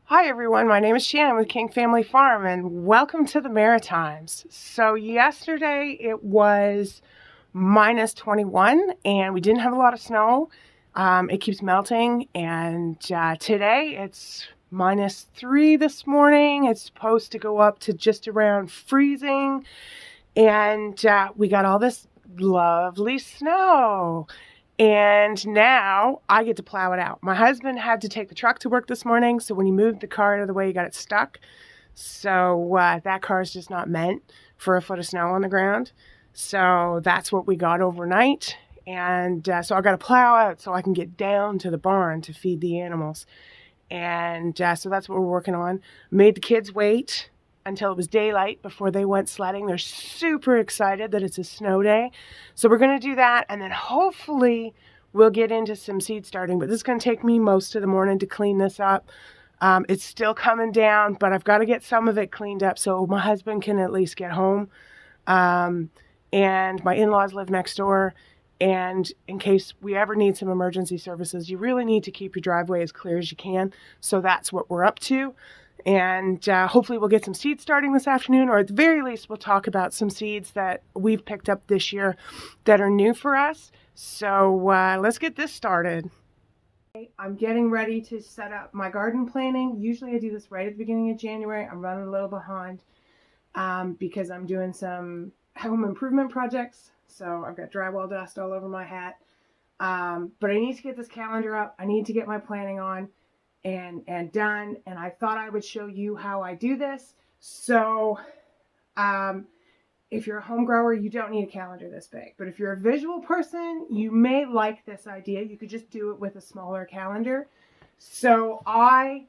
Hi everyone, my name is Shannon with King Family Farm and welcome to the Maritimes. So yesterday it was minus 21 and we didn't have a lot of snow. It keeps melting and today it's minus 3 this morning. It's supposed to go up to just around freezing and we got all this lovely snow. And now I get to plow it out. My husband had to take the truck to work this morning, so when he moved the car out of the way, he got it stuck. So that car is just not meant for a foot of snow on the ground. So that's what we got overnight. And so I got to plow out so I can get down to the barn to feed the animals. And so that's what we're working on. Made the kids wait until it was daylight before they went sledding. They're super excited that it's a snow day. So we're going to do that, and then hopefully we'll get into some seed starting. But this is going to take me most of the morning to clean this up. It's still coming down, but I've got to get some of it cleaned up so my husband can at least get home. And my in-laws live next door. And in case we ever need some emergency services, you really need to keep your driveway as clear as you can. So that's what we're up to. And hopefully we'll get some seeds starting this afternoon, or at the very least we'll talk about some seeds that we've picked up this year that are new for us. So let's get this started. I'm getting ready to set up my garden planting. Usually I do this right at the beginning of January. I'm running a little behind because I'm doing some home improvement projects. So I've got drywall dust all over my hat. But I need to get this calendar up. I need to get my planting on and done, and I thought I would show you how I do this. So if you're a home grower, you don't need a calendar this big, but if you're a visual person, you may like this idea. You could just do it with a smaller calendar. So I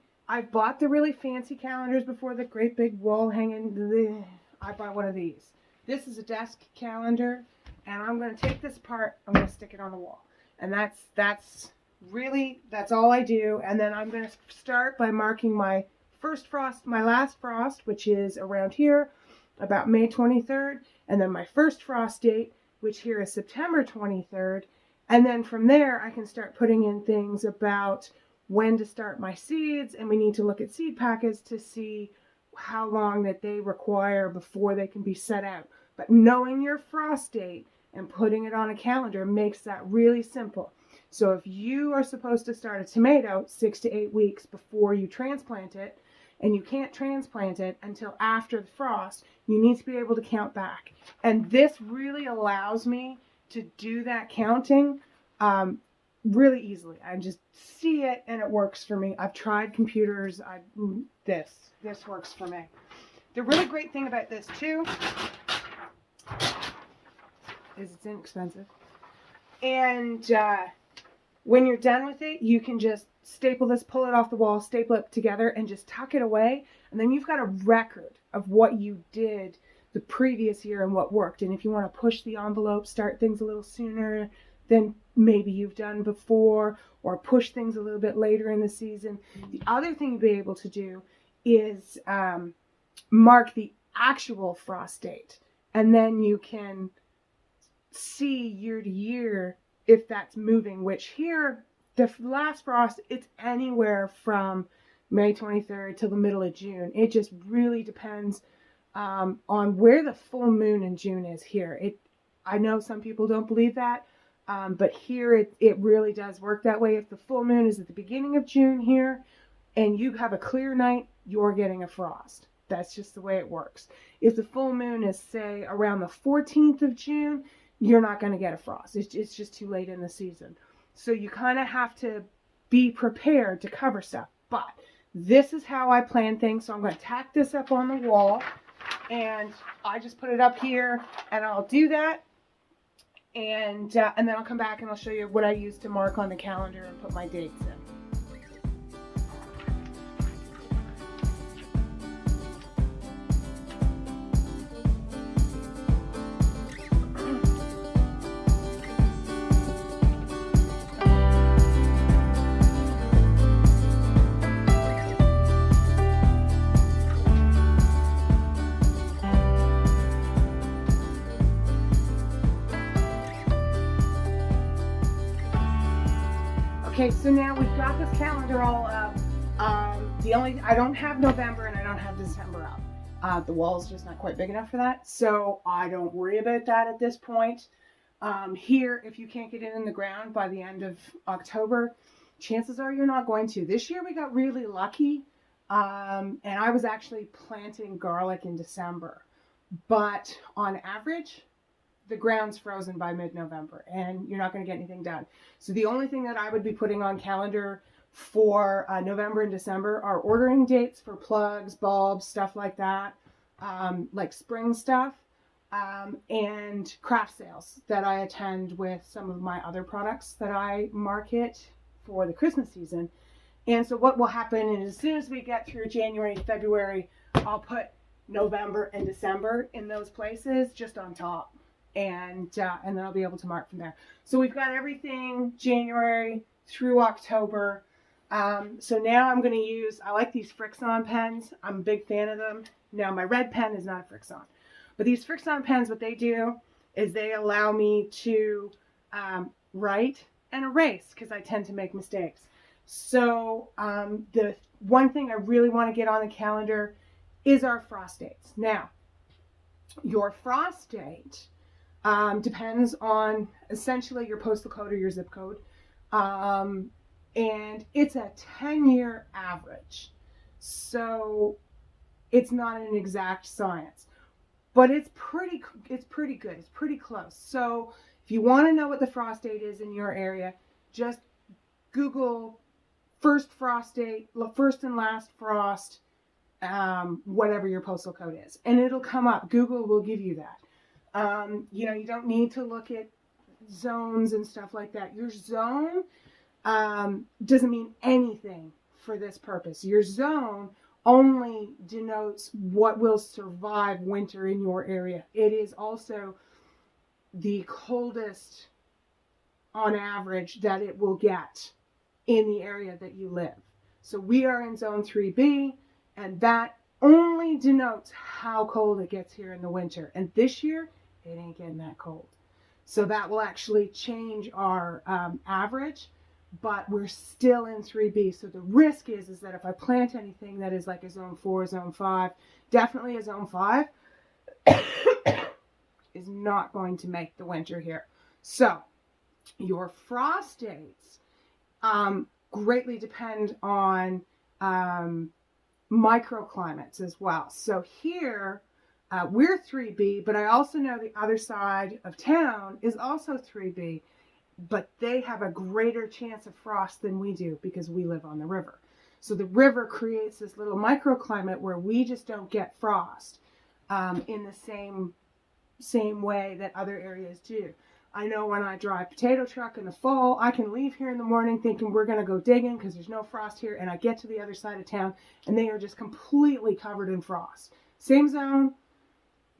bought the really fancy calendars before, the great big wall hanging. I bought one of these. This is a desk calendar, and I'm going to take this apart. I'm going to stick it on the wall, and that's all I do. And then I'm going to start by marking my first frost, my last frost, which is around here, about May 23rd, and then my first frost date, which here is September 23rd. And then from there, I can start putting in things about when to start my seeds, and we need to look at seed packets to see how long that they require before they can be set out. But knowing your frost date and putting it on a calendar makes that really simple. So if you are supposed to start a tomato 6 to 8 weeks before you transplant it, and you can't transplant it until after the frost, you need to be able to count back. And this really allows me to do that counting really easily. I just see it and it works for me. I've tried computers. This works for me. The really great thing about this too is it's inexpensive. And when you're done with it, you can just staple this, pull it off the wall, staple it together, and just tuck it away. And then you've got a record of what you did the previous year and what worked. And if you want to push the envelope, start things a little sooner than maybe you've done before, or push things a little bit later in the season. The other thing you'll be able to do is mark the actual frost date. And then you can see year to year if that's moving, which here, the last frost, it's anywhere from May 23rd till the middle of June. It just really depends on where the full moon in June is here. I know some people don't believe that, but here it really does work that way. If the full moon is at the beginning of June here and you have a clear night, you're getting a frost. That's just the way it works. If the full moon is, say, around the 14th of June, you're not going to get a frost. It's just too late in the season. So you kind of have to be prepared to cover stuff. But this is how I plan things. So I'm going to tack this up on the wall. And I just put it up here. And I'll do that. And then I'll come back and I'll show you what I use to mark on the calendar and put my dates in. Okay, so now we've got this calendar all up. I don't have November and I don't have December up. The wall's just not quite big enough for that, so I don't worry about that at this point. Here, if you can't get it in the ground by the end of October, chances are you're not going to. This year we got really lucky, and I was actually planting garlic in December, but on average, the ground's frozen by mid-November and you're not going to get anything done. So the only thing that I would be putting on calendar for November and December are ordering dates for plugs, bulbs, stuff like that, like spring stuff, and craft sales that I attend with some of my other products that I market for the Christmas season. And so what will happen is as soon as we get through January, February, I'll put November and December in those places just on top. And then I'll be able to mark from there. So we've got everything January through October. So now I'm going to use, I like these Frixon pens. I'm a big fan of them. Now my red pen is not a Frixon. But these Frixon pens, what they do is they allow me to write and erase because I tend to make mistakes. So the one thing I really want to get on the calendar is our frost dates. Now, your frost date depends on essentially your postal code or your zip code. And it's a 10-year average. So it's not an exact science, but it's pretty good. It's pretty close. So if you want to know what the frost date is in your area, just Google first frost date, first and last frost, whatever your postal code is, and it'll come up. Google will give you that. You don't need to look at zones and stuff like that. Your zone doesn't mean anything for this purpose. Your zone only denotes what will survive winter in your area. It is also the coldest on average that it will get in the area that you live. So we are in zone 3B, and that only denotes how cold it gets here in the winter. And this year, it ain't getting that cold. So that will actually change our average, but we're still in 3B. So the risk is that if I plant anything that is like a zone 4, zone 5, definitely a zone 5, is not going to make the winter here. So your frost dates greatly depend on microclimates as well. So here we're 3B, but I also know the other side of town is also 3B, but they have a greater chance of frost than we do because we live on the river. So the river creates this little microclimate where we just don't get frost in the same way that other areas do. I know when I drive potato truck in the fall, I can leave here in the morning thinking we're going to go digging because there's no frost here, and I get to the other side of town and they are just completely covered in frost. Same zone,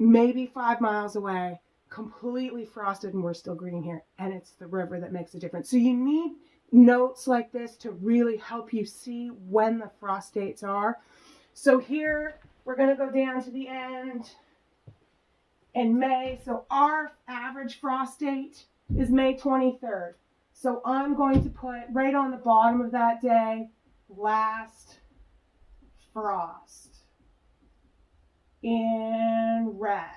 maybe 5 miles away, completely frosted, and we're still green here, and it's the river that makes a difference. So you need notes like this to really help you see when the frost dates are. So here we're going to go down to the end in May. So our average frost date is May 23rd. So I'm going to put right on the bottom of that day, last frost in red.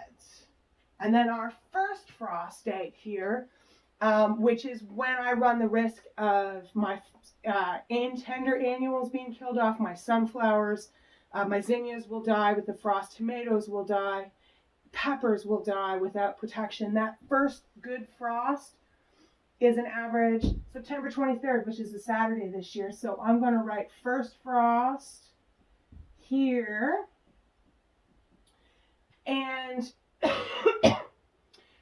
And then our first frost date here, which is when I run the risk of my tender annuals being killed off, my sunflowers, my zinnias will die with the frost, tomatoes will die, peppers will die without protection. That first good frost is an average September 23rd, which is a Saturday this year. So I'm going to write first frost here. And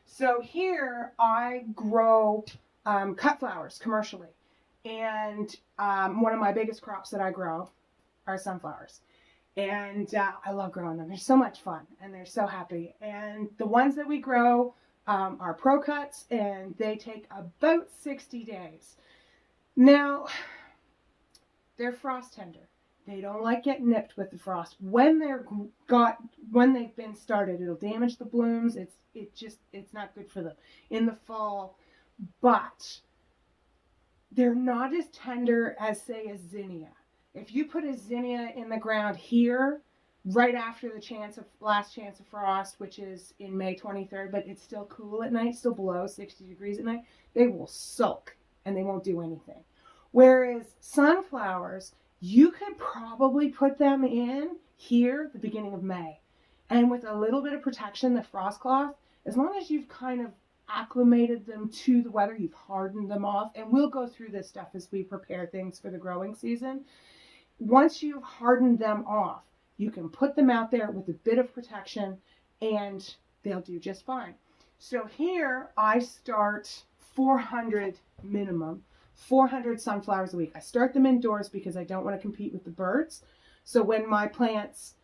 so here I grow cut flowers commercially. And one of my biggest crops that I grow are sunflowers. And I love growing them. They're so much fun and they're so happy. And the ones that we grow are pro cuts, and they take about 60 days. Now, they're frost tender. They don't like getting nipped with the frost. When they've been started, it'll damage the blooms. It's not good for them in the fall. But they're not as tender as, say, a zinnia. If you put a zinnia in the ground here, right after the last chance of frost, which is in May 23rd, but it's still cool at night, still below 60 degrees at night, they will sulk and they won't do anything. Whereas sunflowers, you could probably put them in here the beginning of May. And with a little bit of protection, the frost cloth, as long as you've kind of acclimated them to the weather, you've hardened them off, and we'll go through this stuff as we prepare things for the growing season. Once you've hardened them off, you can put them out there with a bit of protection and they'll do just fine. So here I start 400 minimum, 400 sunflowers a week. I start them indoors because I don't want to compete with the birds. So when my plants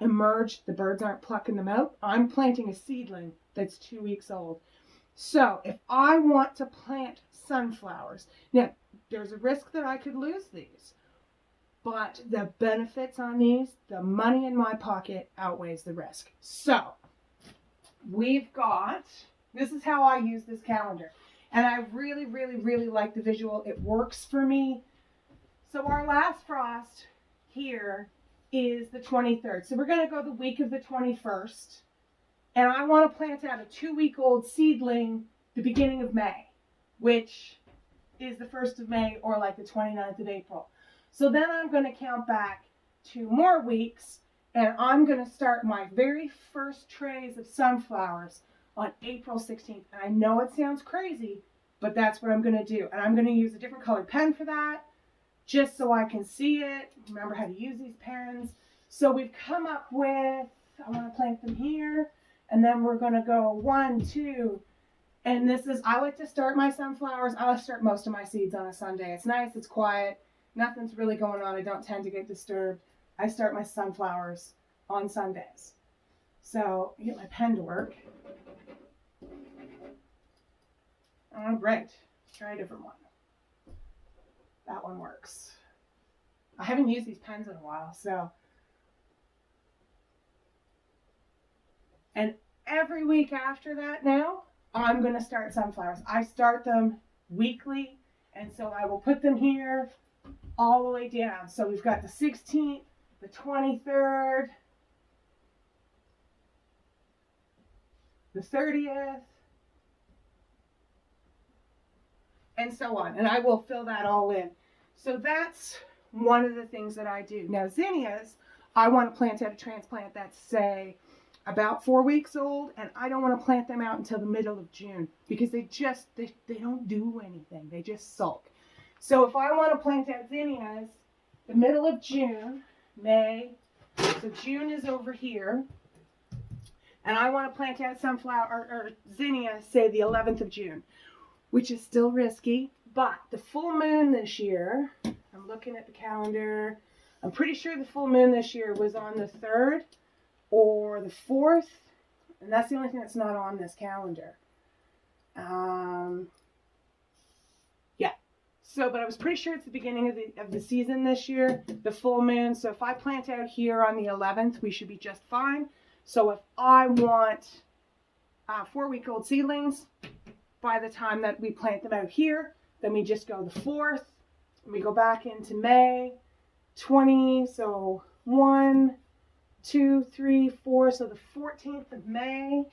emerge, the birds aren't plucking them out. I'm planting a seedling that's 2 weeks old. So if I want to plant sunflowers, now there's a risk that I could lose these. But the benefits on these, the money in my pocket outweighs the risk. So we've got, this is how I use this calendar. And I really, really, really like the visual. It works for me. So our last frost here is the 23rd. So we're going to go the week of the 21st. And I want to plant out a 2-week-old seedling the beginning of May, which is the 1st of May or like the 29th of April. So then I'm going to count back 2 more weeks, and I'm going to start my very first trays of sunflowers on April 16th. And I know it sounds crazy, but that's what I'm going to do. And I'm going to use a different colored pen for that, just so I can see it, remember how to use these pens. So we've come up with, I want to plant them here, and then we're going to go 1, 2, and this is, I like to start my sunflowers, I like to start most of my seeds on a Sunday. It's nice, it's quiet. Nothing's really going on. I don't tend to get disturbed. I start my sunflowers on Sundays. So I get my pen to work. Oh, great. Let's try a different one. That one works. I haven't used these pens in a while, so. And every week after that now, I'm going to start sunflowers. I start them weekly, and so I will put them here all the way down. So we've got the 16th, the 23rd, the 30th, and so on. And I will fill that all in. So that's one of the things that I do. Now zinnias, I want to plant out a transplant that's, say, about 4 weeks old, and I don't want to plant them out until the middle of June because they don't do anything. They just sulk. So if I want to plant out zinnias, the middle of June, May, so June is over here, and I want to plant out sunflower or zinnias, say the 11th of June, which is still risky, but the full moon this year, I'm looking at the calendar, I'm pretty sure the full moon this year was on the 3rd or the 4th, and that's the only thing that's not on this calendar. So, but I was pretty sure it's the beginning of the season this year, the full moon. So if I plant out here on the 11th, we should be just fine. So if I want 4-week-old seedlings, by the time that we plant them out here, then we just go the 4th, and we go back into May 20. So 1, 2, 3, 4. So the 14th of May,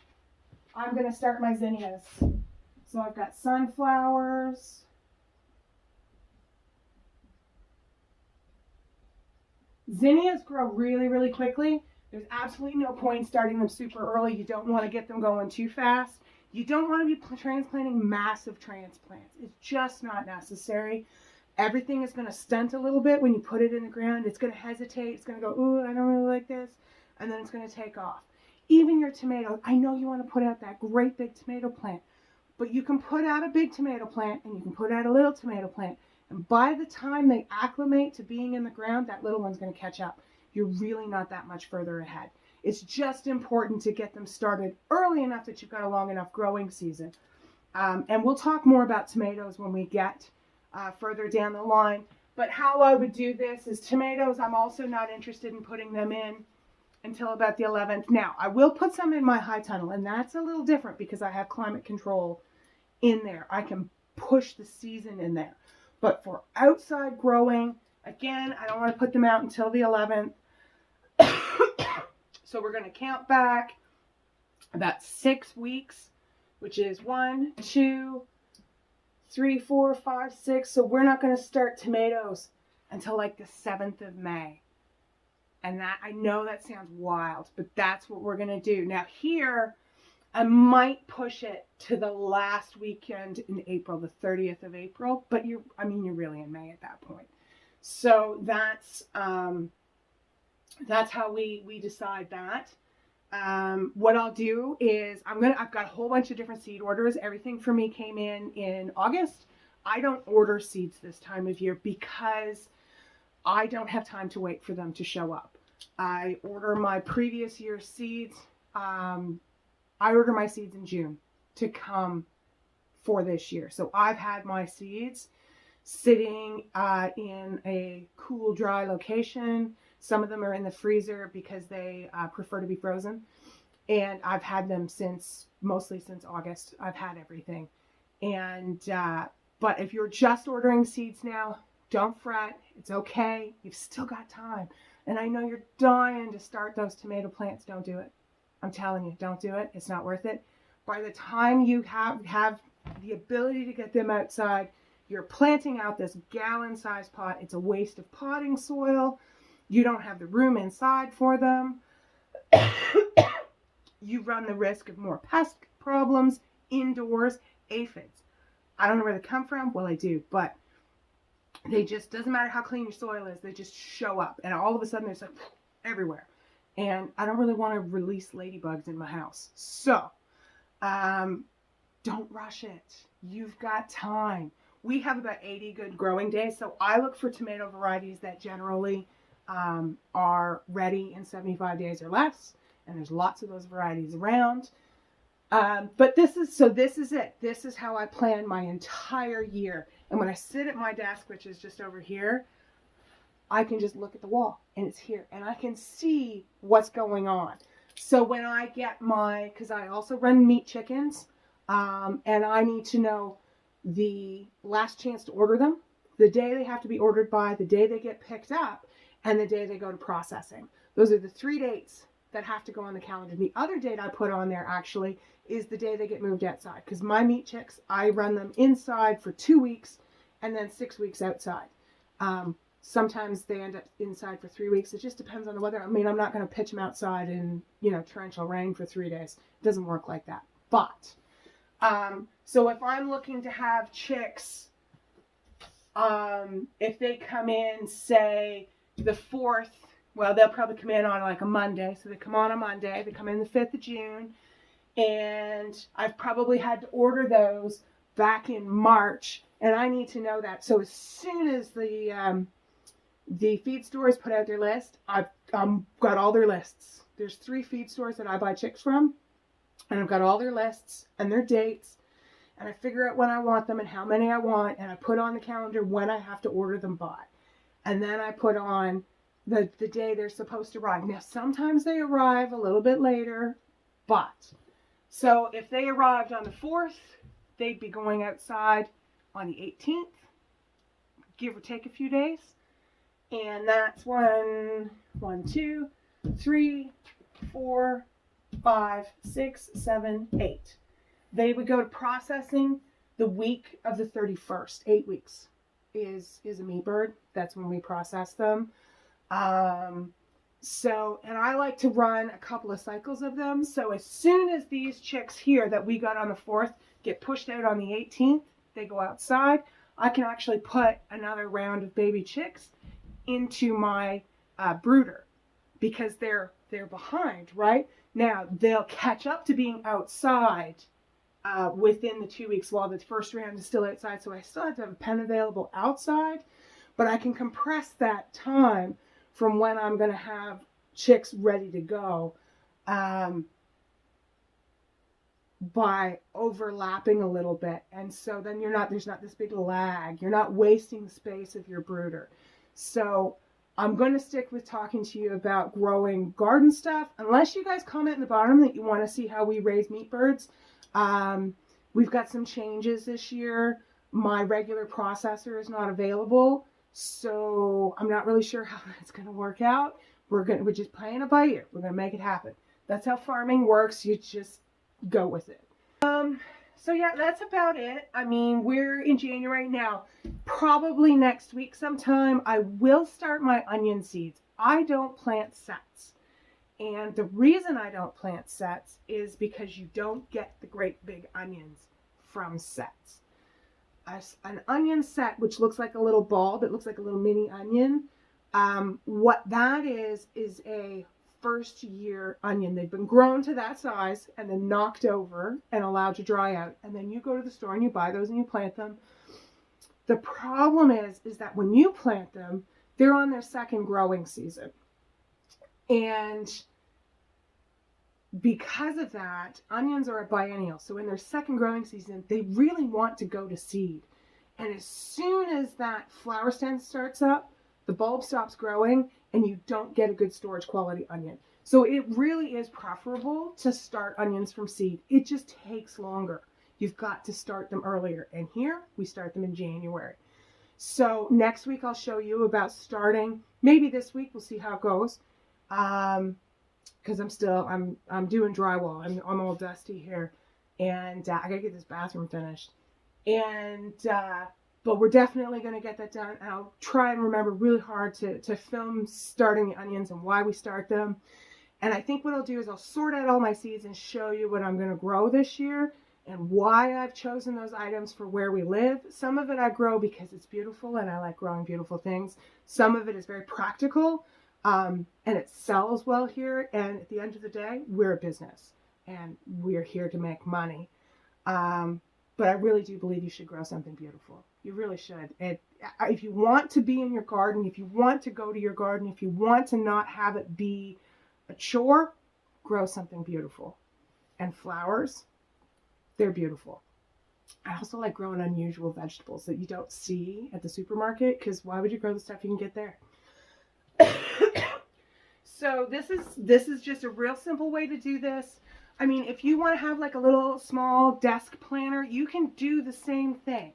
I'm going to start my zinnias. So I've got sunflowers. Zinnias grow really, really quickly. There's absolutely no point starting them super early. You don't want to get them going too fast. You don't want to be transplanting massive transplants. It's just not necessary. Everything is going to stunt a little bit when you put it in the ground. It's going to hesitate. It's going to go, ooh, I don't really like this. And then it's going to take off. Even your tomatoes, I know you want to put out that great big tomato plant, but you can put out a big tomato plant and you can put out a little tomato plant. And by the time they acclimate to being in the ground, that little one's going to catch up. You're really not that much further ahead. It's just important to get them started early enough that you've got a long enough growing season. And we'll talk more about tomatoes when we get further down the line. But how I would do this is tomatoes, I'm also not interested in putting them in until about the 11th. Now, I will put some in my high tunnel, and that's a little different because I have climate control in there. I can push the season in there. But for outside growing, Again, I don't want to put them out until the 11th. So we're going to count back about 6 weeks, which is 1, 2, 3, 4, 5, 6. So we're not going to start tomatoes until like the 7th of May. And that, I know that sounds wild, but that's what we're going to do. Now here, I might push it to the last weekend in April, the 30th of April, but you're really in May at that point. So that's how we decide that. What I'll do is I've got a whole bunch of different seed orders. Everything for me came in August. I don't order seeds this time of year because I don't have time to wait for them to show up. I order my previous year's seeds. I order my seeds in June to come for this year. So I've had my seeds sitting in a cool, dry location. Some of them are in the freezer because they prefer to be frozen. And I've had them mostly since August. I've had everything. And, but if you're just ordering seeds now, don't fret. It's okay. You've still got time. And I know you're dying to start those tomato plants. Don't do it. I'm telling you, don't do it. It's not worth it. By the time you have the ability to get them outside, you're planting out this gallon-sized pot. It's a waste of potting soil. You don't have the room inside for them. You run the risk of more pest problems indoors, aphids. I don't know where they come from. Well, I do, but they just, doesn't matter how clean your soil is, they just show up. And all of a sudden, it's like everywhere. And I don't really want to release ladybugs in my house. So, don't rush it. You've got time. We have about 80 good growing days. So I look for tomato varieties that generally are ready in 75 days or less. And there's lots of those varieties around. But this is it. This is how I plan my entire year. And when I sit at my desk, which is just over here, I can just look at the wall and it's here. And I can see what's going on. So when I get because I also run meat chickens, and I need to know the last chance to order them, the day they have to be ordered by, the day they get picked up, and the day they go to processing. Those are the 3 dates that have to go on the calendar. The other date I put on there actually is the day they get moved outside, because my meat chicks, I run them inside for 2 weeks and then 6 weeks outside. Sometimes they end up inside for 3 weeks. It just depends on the weather. I mean, I'm not going to pitch them outside in, torrential rain for 3 days. It doesn't work like that. But, so if I'm looking to have chicks, if they come in, say, the 4th, well, they'll probably come in on like a Monday. So they come on a Monday. They come in the 5th of June. And I've probably had to order those back in March. And I need to know that. So as soon as the feed stores put out their list, I've got all their lists. There's 3 feed stores that I buy chicks from. And I've got all their lists and their dates. And I figure out when I want them and how many I want. And I put on the calendar when I have to order them by. And then I put on the day they're supposed to arrive. Now, sometimes they arrive a little bit later, but so if they arrived on the 4th, they'd be going outside on the 18th, give or take a few days. And that's 1, 2, 3, 4, 5, 6, 7, 8. They would go to processing the week of the 31st. 8 weeks is a meat bird. That's when we process them. So, and I like to run a couple of cycles of them. So as soon as these chicks here that we got on the 4th get pushed out on the 18th, they go outside, I can actually put another round of baby chicks into my brooder because they're behind, right? Now, they'll catch up to being outside within the 2 weeks while the first round is still outside. So I still have to have a pen available outside, but I can compress that time from when I'm going to have chicks ready to go by overlapping a little bit. And so then there's not this big lag. You're not wasting the space of your brooder. So I'm going to stick with talking to you about growing garden stuff. Unless you guys comment in the bottom that you want to see how we raise meat birds. We've got some changes this year. My regular processor is not available. So I'm not really sure how that's going to work out. We're just playing it by ear. We're going to make it happen. That's how farming works. You just go with it. So yeah, that's about it. I mean, we're in January now. Probably next week sometime, I will start my onion seeds. I don't plant sets. And the reason I don't plant sets is because you don't get the great big onions from sets. An onion set, which looks like a little bulb, it looks like a little mini onion. What that is a first year onion. They've been grown to that size and then knocked over and allowed to dry out. And then you go to the store and you buy those and you plant them. The problem is that when you plant them, they're on their second growing season. And because of that, onions are a biennial. So in their second growing season, they really want to go to seed. And as soon as that flower stem starts up, the bulb stops growing and you don't get a good storage quality onion. So it really is preferable to start onions from seed. It just takes longer. You've got to start them earlier. And here we start them in January. So next week I'll show you about starting. Maybe this week, we'll see how it goes. Because I'm doing drywall. I'm all dusty here, and I gotta get this bathroom finished. And but we're definitely gonna get that done. And I'll try and remember really hard to film starting the onions and why we start them. And I think what I'll do is I'll sort out all my seeds and show you what I'm gonna grow this year and why I've chosen those items for where we live. Some of it I grow because it's beautiful and I like growing beautiful things. Some of it is very practical. And it sells well here. And at the end of the day, we're a business and we're here to make money. But I really do believe you should grow something beautiful. You really should. If you want to be in your garden, if you want to go to your garden, if you want to not have it be a chore, grow something beautiful. And flowers, they're beautiful. I also like growing unusual vegetables that you don't see at the supermarket, because why would you grow the stuff you can get there? So this is just a real simple way to do this. I mean, if you want to have like a little small desk planner, you can do the same thing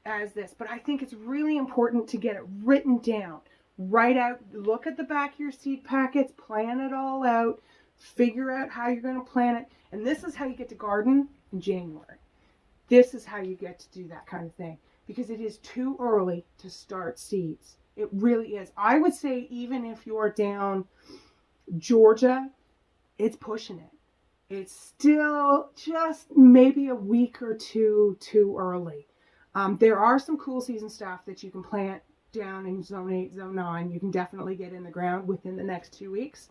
as this. But I think it's really important to get it written down. Write out, look at the back of your seed packets, plan it all out, figure out how you're going to plant it. And this is how you get to garden in January. This is how you get to do that kind of thing. Because it is too early to start seeds. It really is. I would say even if you're down Georgia, it's pushing it. It's still just maybe a week or two too early. There are some cool season stuff that you can plant down in zone 8, zone 9. You can definitely get in the ground within the next 2 weeks.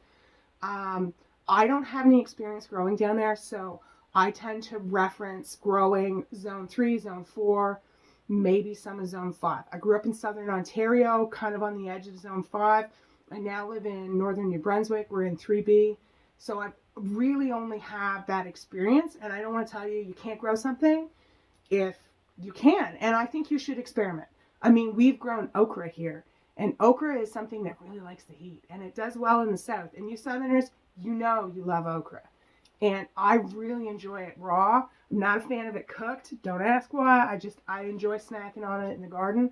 I don't have any experience growing down there, so I tend to reference growing zone 3, zone 4, maybe some of zone 5. I grew up in southern Ontario, kind of on the edge of zone 5. I now live in northern New Brunswick. We're in 3B. So I really only have that experience. And I don't want to tell you can't grow something if you can. And I think you should experiment. I mean, we've grown okra here. And okra is something that really likes the heat. And it does well in the south. And you southerners, you know you love okra. And I really enjoy it raw. I'm not a fan of it cooked. Don't ask why. I enjoy snacking on it in the garden.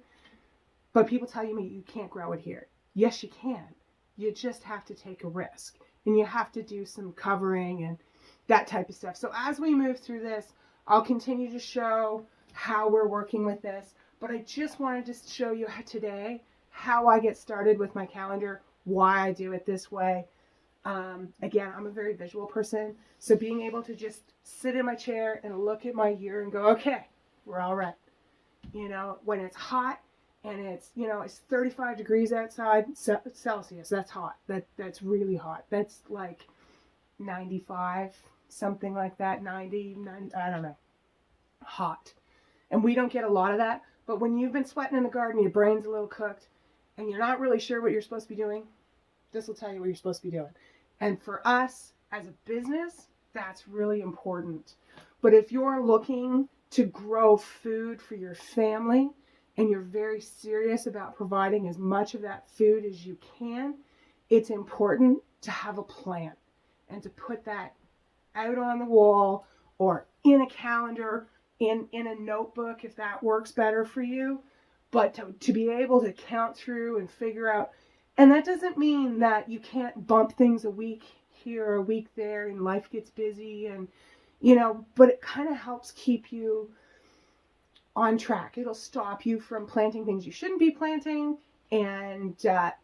But people tell me you can't grow it here. Yes, you can. You just have to take a risk. And you have to do some covering and that type of stuff. So as we move through this, I'll continue to show how we're working with this. But I just wanted to show you today how I get started with my calendar, why I do it this way. Again, I'm a very visual person, so being able to just sit in my chair and look at my year and go, okay, we're all right. You know, when it's hot and it's, it's 35 degrees outside Celsius, that's hot. That's really hot. That's like 95, something like that, 90, I don't know, hot. And we don't get a lot of that, but when you've been sweating in the garden, your brain's a little cooked, and you're not really sure what you're supposed to be doing, this will tell you what you're supposed to be doing. And for us as a business, that's really important. But if you're looking to grow food for your family and you're very serious about providing as much of that food as you can, it's important to have a plan and to put that out on the wall or in a calendar, in a notebook, if that works better for you. but to be able to count through and figure out, and that doesn't mean that you can't bump things a week here or a week there and life gets busy, and but it kind of helps keep you on track. It'll stop you from planting things you shouldn't be planting, and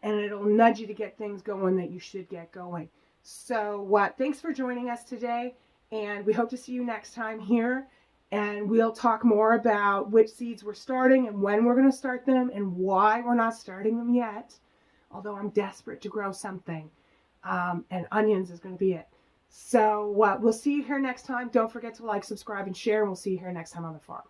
it'll nudge you to get things going that you should get going. So thanks for joining us today, and we hope to see you next time here. And we'll talk more about which seeds we're starting and when we're going to start them and why we're not starting them yet. Although I'm desperate to grow something, and onions is going to be it. So we'll see you here next time. Don't forget to like, subscribe, and share, and we'll see you here next time on the farm.